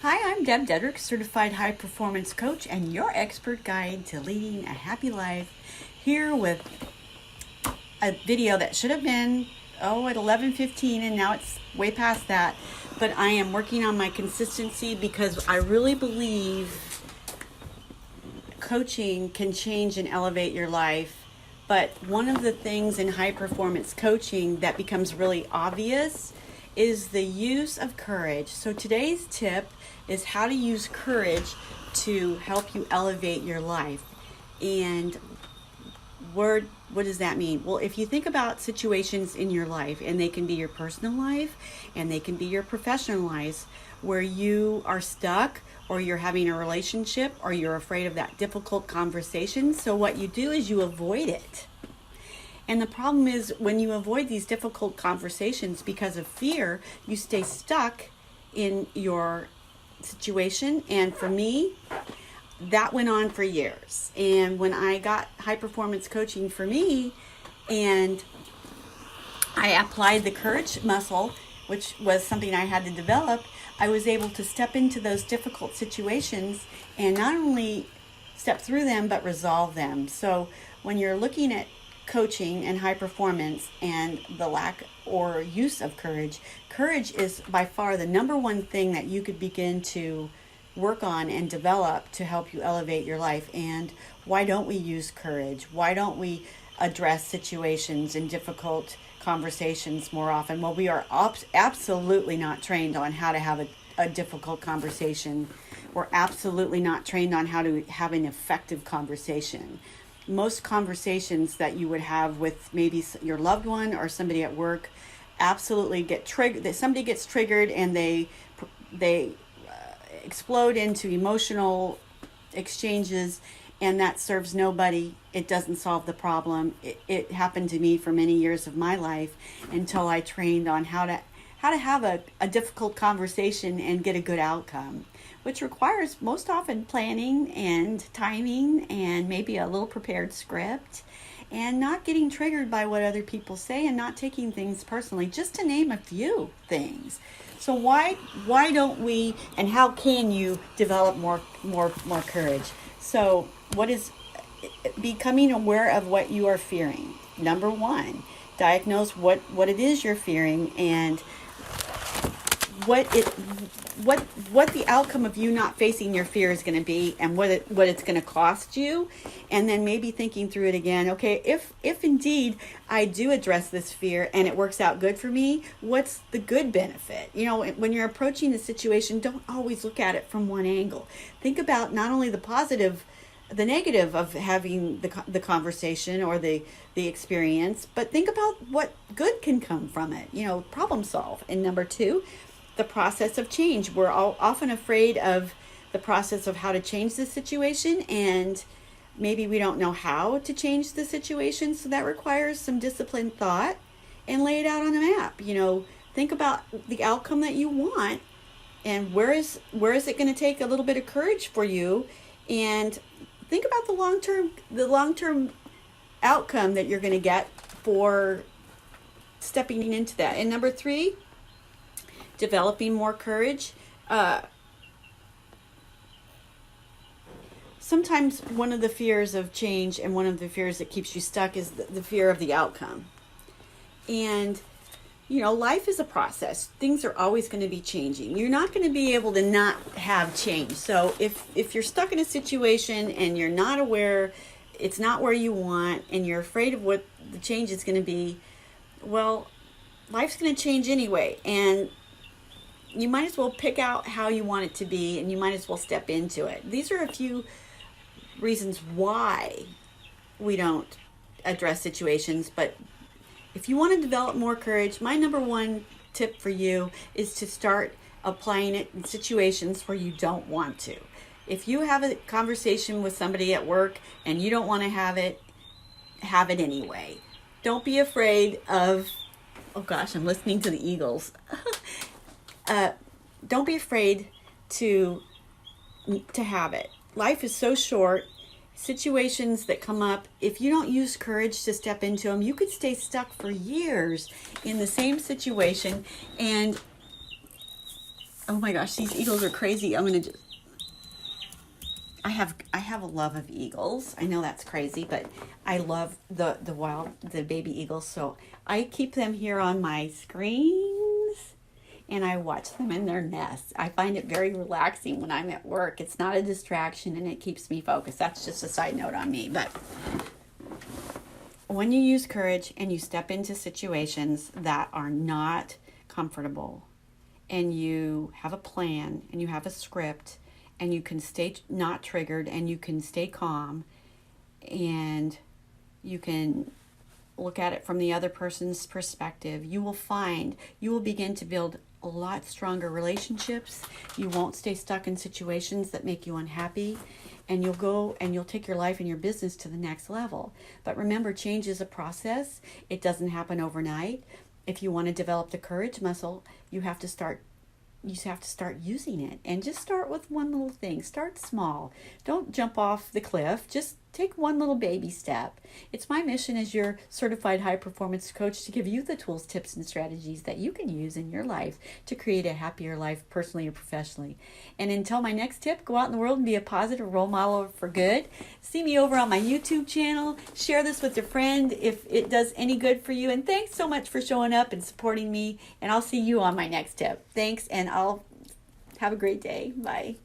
Hi, I'm DebDedrick, certified high performance coach and your expert guide to leading a happy life. Here with a video that should have been at 11:15 and now it's way past that. But I am working on my consistency because I really believe coaching can change and elevate your life. But one of the things in high performance coaching that becomes really obvious is the use of courage. So today's tip is how to use courage to help you elevate your life. And what does that mean? Well, if you think about situations in your life, and they can be your personal life and they can be your professional life, where you are stuck or you're having a relationship or you're afraid of that difficult conversation, so what you do is you avoid it. And the problem is when you avoid these difficult conversations because of fear, you stay stuck in your situation. And for me, that went on for years. And when I got high performance coaching for me and I applied the courage muscle, which was something I had to develop, I was able to step into those difficult situations and not only step through them, but resolve them. So when you're looking at coaching and high performance and the lack or use of courage, courage is by far the number one thing that you could begin to work on and develop to help you elevate your life. And why don't we use courage? Why don't we address situations and difficult conversations more often? Well, we are absolutely not trained on how to have a difficult conversation. We're absolutely not trained on how to have an effective conversation. Most conversations that you would have with maybe your loved one or somebody at work absolutely get triggered. That somebody gets triggered and they explode into emotional exchanges, and that serves nobody. It doesn't solve the problem. It happened to me for many years of my life until I trained on how to have a difficult conversation and get a good outcome, which requires most often planning and timing and maybe a little prepared script and not getting triggered by what other people say and not taking things personally, just to name a few things. So why don't we, and how can you develop more courage? So what is becoming aware of what you are fearing? Number one, diagnose what it is you're fearing and what the outcome of you not facing your fear is going to be, and what it's going to cost you. And then maybe thinking through it again. Okay, if indeed I do address this fear and it works out good for me, what's the good benefit? You know, when you're approaching the situation, don't always look at it from one angle. Think about not only the negative of having the conversation or the experience, but think about what good can come from it. You know, problem solve. And number two, the process of change. We're all often afraid of the process of how to change the situation, and maybe we don't know how to change the situation. So that requires some disciplined thought and lay it out on a map. You know, think about the outcome that you want and where is it going to take a little bit of courage for you, and think about the long-term outcome that you're going to get for stepping into that. And number three, developing more courage. Sometimes one of the fears of change and one of the fears that keeps you stuck is the fear of the outcome. And, you know, life is a process. Things are always going to be changing. You're not going to be able to not have change. So if you're stuck in a situation and you're not aware, it's not where you want, and you're afraid of what the change is going to be, well, life's going to change anyway. And you might as well pick out how you want it to be, and you might as well step into it. These are a few reasons why we don't address situations. But if you want to develop more courage, my number one tip for you is to start applying it in situations where you don't want to. If you have a conversation with somebody at work and you don't want to have it anyway. Don't be afraid of, oh gosh, I'm listening to the Eagles. Don't be afraid to have it. Life is so short. Situations that come up, if you don't use courage to step into them, you could stay stuck for years in the same situation, and Oh my gosh, these eagles are crazy. I'm gonna just, I have a love of eagles. I know that's crazy, but I love the baby eagles. So I keep them here on my screens and I watch them in their nests. I find it very relaxing when I'm at work. It's not a distraction and it keeps me focused. That's just a side note on me. But when you use courage and you step into situations that are not comfortable, and you have a plan and you have a script and you can stay not triggered and you can stay calm and you can look at it from the other person's perspective, you will begin to build a lot stronger relationships. You won't stay stuck in situations that make you unhappy, and you'll go and you'll take your life and your business to the next level. But remember, change is a process. It doesn't happen overnight. If you want to develop the courage muscle, you have to start using it, and just start with one little thing. Start small. Don't jump off the cliff. Just take one little baby step. It's my mission as your certified high performance coach to give you the tools, tips, and strategies that you can use in your life to create a happier life personally or professionally. And until my next tip, go out in the world and be a positive role model for good. See me over on my YouTube channel. Share this with your friend if it does any good for you. And thanks so much for showing up and supporting me. And I'll see you on my next tip. Thanks, and I'll have a great day. Bye.